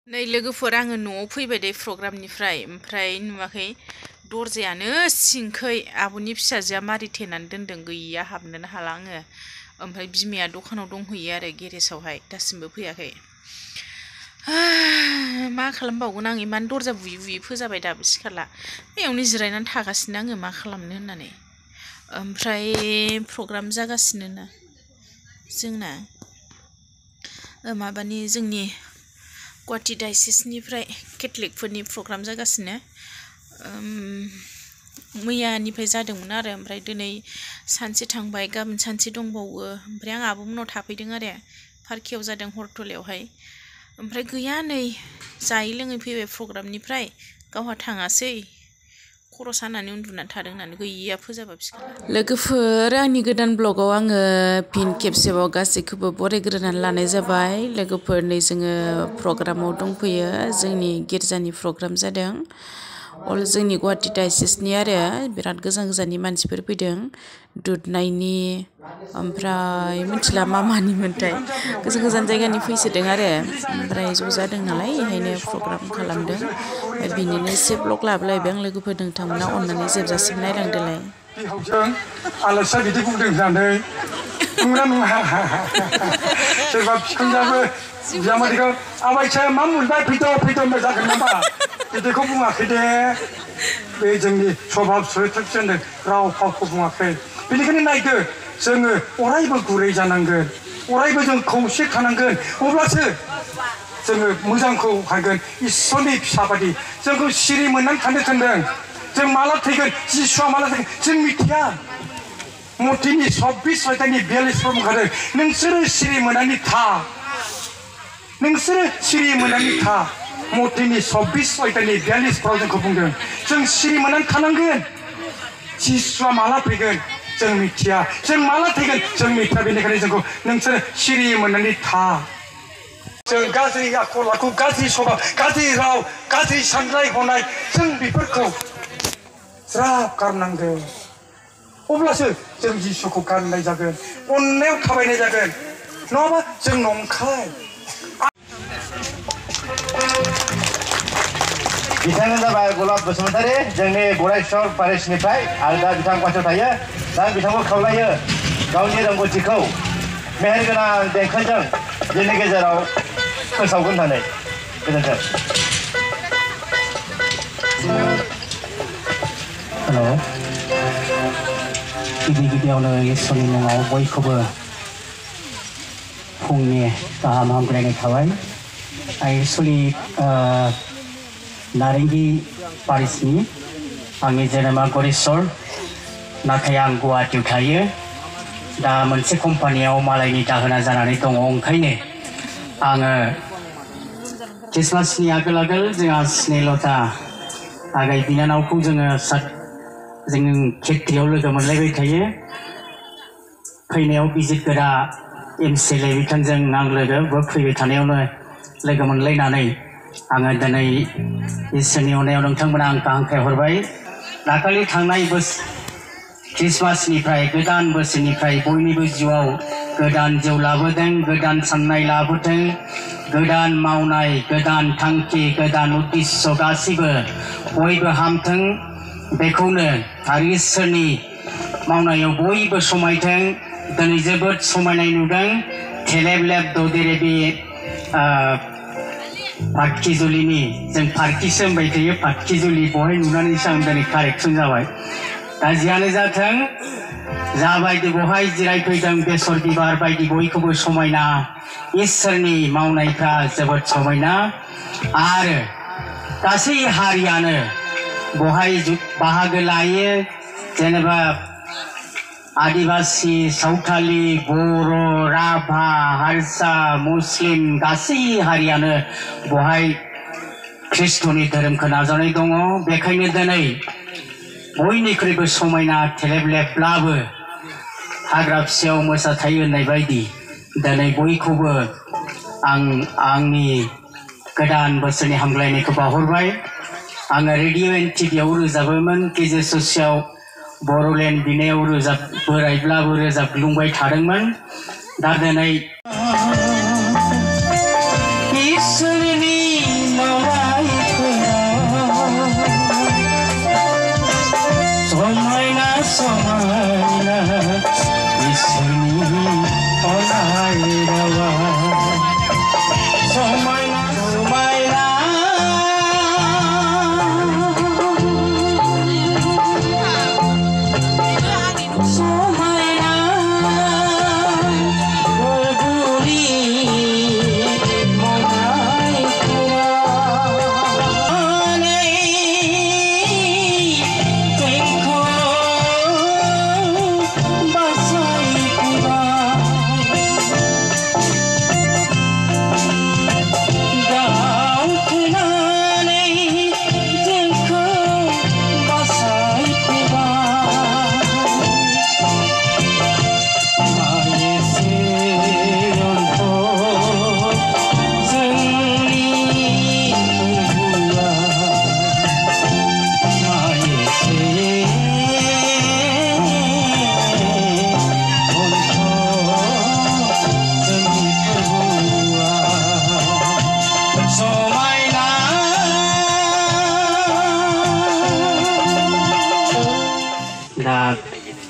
नै लोगोफोर आङो न'आव फैबाय दे प्रग्रामनिफ्राय ओमफ्राय नुवाखै दरजायानो सिंखै आब'नि फिसाजोआ मारिथेनानै दोनदों गैया हाबनोनो हाला आङो ओमफ्राय बिमाया दखानाव दंहैयो आरो गेरेजावहाय दासिमबो फैयाखै मा खालामबावगोन आं इमान दरजा बुयै बुयै फोजाबाय दाबो सिखारला बेयावनो जिरायनानै थागासिनो आङो मा खालामनो होननानै ओमफ्राय प्रग्राम जागासिनो ना जोंना माबानि जोंनि गुवाहाटी डायसिसनिफ्राय केथलिकफोरनि प्रग्राम जागासिनो मैयानिफ्राय जादोंमोन आरो ओमफ्राय दिनै सानसे थांबाय गाबोन सानसे दंबावो ओमफ्राय आं आब'मोननाव थाफैदों आरो पार्कियाव जादों हरतलायावहाय ओमफ्राय गैया नै जायै लोङै फैबाय प्रग्रामनिफ्राय गावहा थाङासै खर' सानानै उन्दुनानै थादों होननानै गैया फोजाबा फिसाला लोगोफोर आंनि गोदान ब्लगाव आङो फिन खेबसेबाव गासैखौबो बरायग्रोनानै लानाय जाबाय लोगोफोर नै जोङो प्रग्रामाव दंफैयो जोंनि गिर्जानि प्रग्राम जादों अल जोंनि गुवाहाटी डायसिसनि आरो बिराद गोजान गोजाननि मानसिफोर फैदों दुधनायनि ओमफ्राय मिथिला मा मानिमोनथाय गोजान गोजान जायगानि फैसोदों आरो ओमफ्राय ज' जादों नालाय बेहायनो प्रग्राम खालामदों बिनिनो एसे ब्लग लाबोलायबाय आं लोगोफोर नोंथांमोना अननानै जोबजासिम नायलांदोलाय आलासिया बिदि बुंदों होननानै नंगौना नङा सोरबा बिखुनजाबो बिजामादैखौ आबायसाया मा मोनबाय फैद' होनबाय जागोन नामा बिदिखौ बुङाखै दे बे जोंनि स्वभाब चरित्रजों राव फावखौ बुङाखै बेनिखायनो नायदो जोङो अरायबो गुरै जानांगोन अरायबो जों खौसे थानांगोन अब्लासो जोङो मोजांखौ हागोन इसोरनि फिसा बादि जोंखौ सिरि मोननानै थानो थिनदों जों माला थैगोन जिसुआ माला थैगोन जों मिथिया मथिनि 26 अध्यायनि 42 बुंखादों नोंसोरो सिरि मोननानै था नोंसोरो सिरि मोननानै था मथिनि 26 अध्यायनि 42 जोंखौ बुंदों जों सिरि मोननानै थानांगोन जिसुआ माला फैगोन जों मिथिया जों माला थैगोन जों मिथिया बेनिखायनो जोंखौ नोंसोरो सिरि मोननानै था जों गाज्रि आखल आखु गाज्रि स्वभाब गाज्रि राव गाज्रि साननाय हनाय जों बेफोरखौ ज्राब गारनांगोन अब्लासो जों जिसुखौ गारनाय जागोन अननायाव थाबायनाय जागोन नङाबा जों नंखाय बिथाङा जाबाय गलाब बसुमतारी जोंनि गरायसर पारिसनिफ्राय आरो दा बिथां गुवाहाटीयाव थायो दा बिथांखौ खावलायो गावनि रोंगौथिखौ मेहेरगोनां देंखोजों जोंनि गेजेराव फोसावगोन होननानै गोजोन्थों हेल' गिबियावनो इसोरनि मुङाव बयखौबो फुंनि गाहाम हामलायनाय थाबाय इसोरनि नारेंगी पारिसनि आंनि जोनोमा गरेस्वर नाथाय आं गुवाहाटीयाव थायो दा मोनसे कम्पानियाव मालायनि दाहोना जानानै दङ ओंखायनो आङो क्रिसमासनि आगोल जोंहा स्नेहलता आगै बिनानावखौ जों खेत्रियाव लोगो मोनलायबाय थायो फैनायाव बिजित गोरा एमसिएलए बिथांजों आं लोगो फैबाय थानायावनो लोगो मोनलायनानै आङो दिनै इसोरनि अननायाव नोंथांमोना आंखौ हांख्रायहरबाय दाखालि थांनाय क्रिसमासनिफ्राय गोदान बोसोरनिफ्राय बयनिबो जिउआव गोदान जिउ लाबोदों गोदान साननाय लाबोदों गोदान मावनाय गोदान थांखि गोदान उद्देश्य गासैबो बयबो हामथों बेखौनो आरो इसोरनि मावनायाव बयबो समायथों दिनै जोबोद समायनाय नुदों थेलेबलेब ददेरेबि पाटकिजुलिनि जों पार्किसो होनबाय थायो पाटकिजुलि बहाय नुनानैसो आं दिनै कारेक्सन जाबाय दा जियानो जाथों जाबायदि बहाय जिरायफैदों बेसर बिबार बायदि बयखौबो समायना इसोरनि मावनायफ्रा जोबोद समायना आरो गासै हारियानो बहाय बाहागो लायो जेनेबा आदिबासी सावथाली बर' राभा हारसा मुस्लिम गासै हारियानो बहाय ख्रिस्ट'नि धोरोमखौ नाजावनाय दङ बेखायनो दिनै बयनिख्रुइबो समायना थेलेबलेबब्लाबो हाग्रा फिसायाव मोसा थायो होननाय बायदि दिनै बयखौबो आंनि गोदान बोसोरनि हामलायनायखौ बावहरबाय आङो रेडिअ एन्ड टिभियाव रोजाबोमोन गेजेर ससेयाव बर'लेण्ड बिनायाव बोरायब्लाबो रोजाबग्लुंबाय थादोंमोन दा दिनै इसोरनि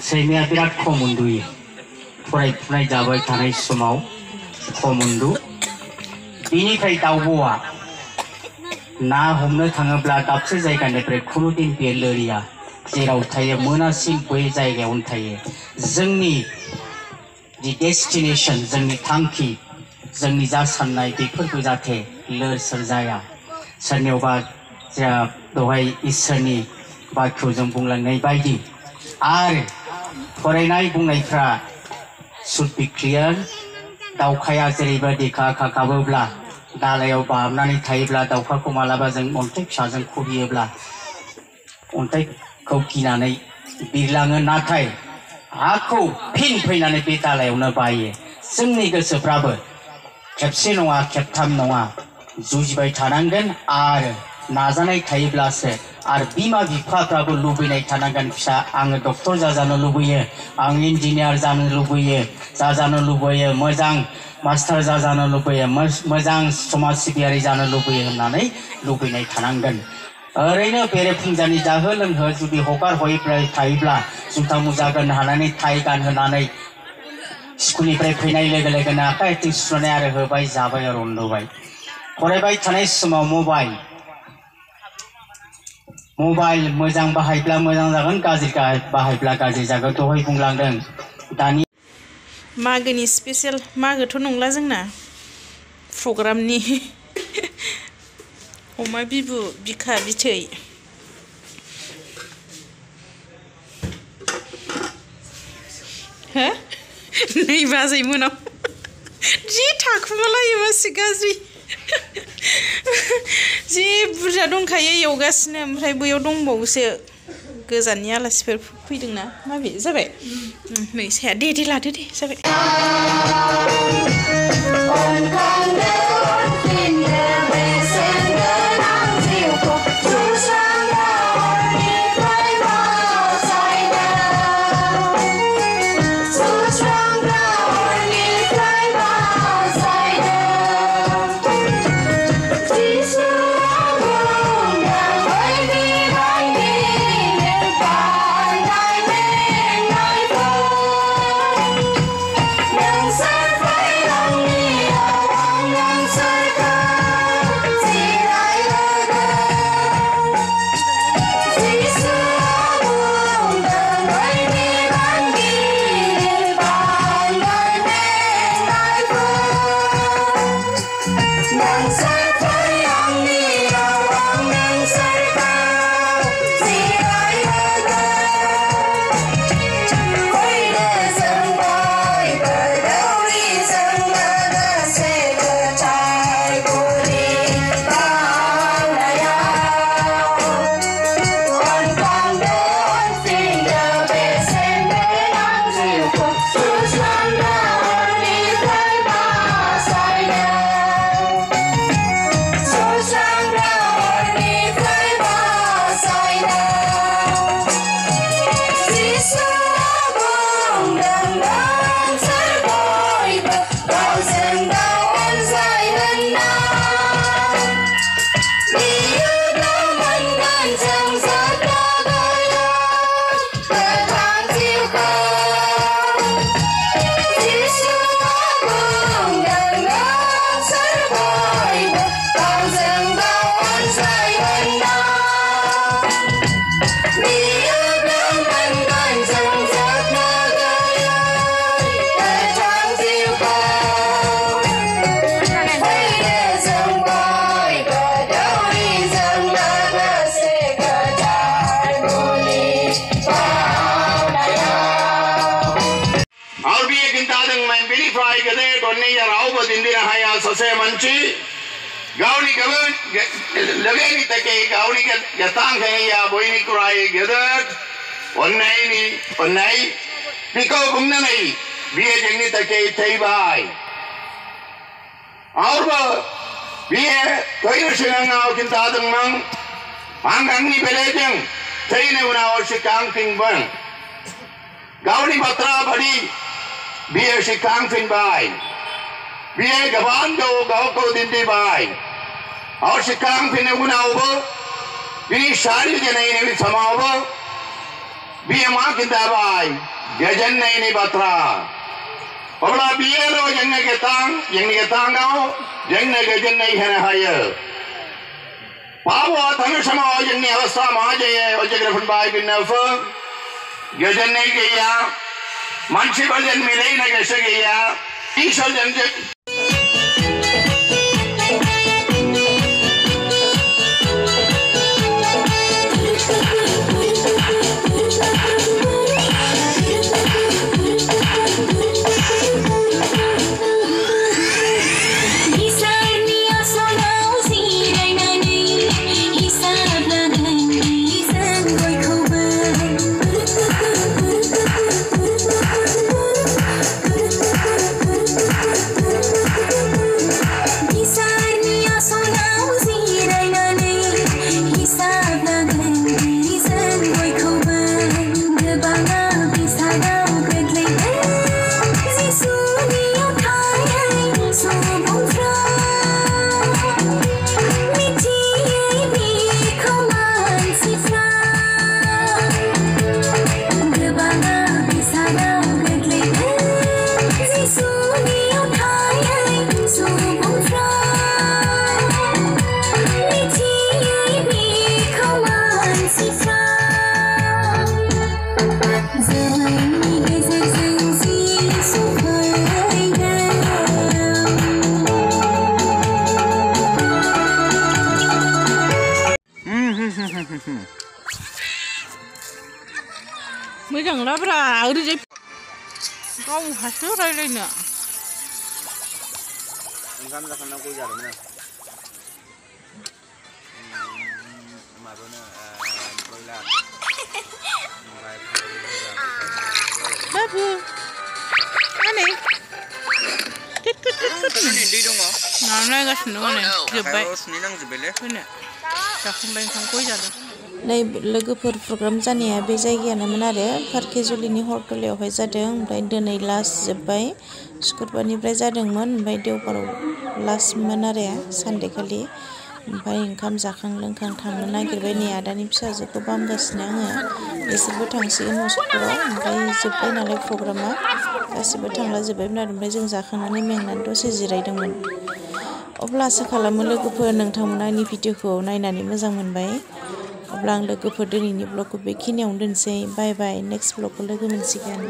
सैमाया बिराद खम उन्दुयो फरायफुनाय जाबाय थानाय समाव खम उन्दु बिनिफ्राय दाउब'आ ना हमनो थाङोब्ला दाबसे जायगानिफ्राय खुनुदिन बे लोरिया जेराव थायो मोनासिम बै जायगायावनो थायो जोंनि दि डेस्टिनेशन जोंनि थांखि जोंनि जा साननाय बेफोरखौ जाहाथे लोर सोर जाया सोरनियावबा जा दहाय इसोरनि बाथ्राखौ जों बुंलांनाय बायदि आरो फरायनाय बुंनायफ्रा should be clear दाउखाया जेरैबायदि गाबोब्ला दालायाव बाहाबनानै थायोब्ला दाउखाखौ मालाबा जों अन्थाइ फिसाजों खुबैयोब्ला अन्थाइखौ गिनानै बिरलाङो नाथाय हाखौ फिन फैनानै बे दालायावनो बायो जोंनि गोसोफ्राबो खेबसे नङा खेबथाम नङा जुजिबाय थानांगोन आरो नाजानाय थायोब्लासो आरो बिमा बिफाफ्राबो लुबैनाय थानांगोन फिसा आङो डक्टर जाजानो लुबैयो आं इन्जिनियार जानो लुबैयो मोजां मास्टार जाजानो लुबैयो मोजां समाज सिबियारि जानो लुबैयो होननानै लुबैनाय थानांगोन ओरैनो बेरेफुंजानि जाहो लोंहो जुदि हगार हयै थायोब्ला जुथा मुजा गानहोनानै टाइ गानहोनानै स्कुलनिफ्राय फैनाय लोगो लोगोनो आखाइ आथिं सुनानै आरो होबाय जाबाय आरो उन्दुबाय फरायबाय थानाय समाव मबाइल मोजां बाहायब्ला मोजां जागोन गाज्रि बाहायब्ला गाज्रि जागोन दहाय बुंलांदों दानि मागोनि स्पेशल मागोथ' नंला जोंना प्रग्रामनि अमा बिबु बिखा बिथै हो 2 बाजै मोनाव जि थाखुमालायो मासि गाज्रि जि बुरजा दंखायो एवगासिनो ओमफ्राय बैयाव दंबावोसो गोजाननि आलासिफोर फैदोंना माबे जाबाय नै साया दे लादो दे जाबाय ससे मंची गावनी कबन लगेनी तके गावनी के यतांग है या बोइनी कुराई गदर ओन्नाई पिको गुमना नहीं बिये जंगनी तके थई बाय और वो बिये कोई शिलंगा और किंता दंग मंग आंगंगनी बेलेजंग थई ने उना और शिकांग पिंग बंग गावनी बत्रा बड़ी बिये शिकांग पिंग बाय बिये गबान गाव को दिंदी बाय और शिकांग पिने उना उबो बिनी शारी जने ने समावो biar makin dabai Girjani ini batra Pabla biar lo jengni ketang kau jengni Girjani hena haya Bawa tanya sama jengni awasra maja ya ojagra mwnbai binnafa Girjani gaya mansi bajan milai na gasa gaya isal janjek Moजां लाब्रा ओरैजाय गावहासो रायलायनो ओंखाम जाखांना गय जादोंमोन आं माबानो ब्रयलार बाबु आनै दै दङ नायगासिनो दङ नै जोब्बाय सुनै नांजोब्बायलै फैनो जाखांबाय ओंखाम गय जादों नै लोगोफोर प्रग्राम जानाया बे जायगायानोमोन आरो पार्कजुलिनि हरटलायावहाय जादों ओमफ्राय दिनै लास्ट जोब्बाय शुक्रबारनिफ्राय जादोंमोन ओमफ्राय देवबाराव लास्टमोन आरो सानडेखालि ओमफ्राय ओंखाम जाखां लोंखां थांनो नागिरबाय नै आदानि फिसाजोखौ बामगासिनो आङो बिसोरबो थांसिगोन हस्पिटालाव ओमफ्राय जोब्बाय नालाय प्रग्रामा गासिबो थांला जोब्बायमोन आरो ओमफ्राय जों जाखांनानै मेंनानै दसे जिरायदोंमोन अब्ला आसा खालामो लोगोफोर नोंथांमोना आंनि भिडिअखौ नायनानै मोजां मोनबाय अब्ला आं लोगोफोर दिनैनि ब्लगखौ बेखिनियावनो दोनसै बाय बाय नेक्स्ट ब्लगखौ लोगो मोनसिगोन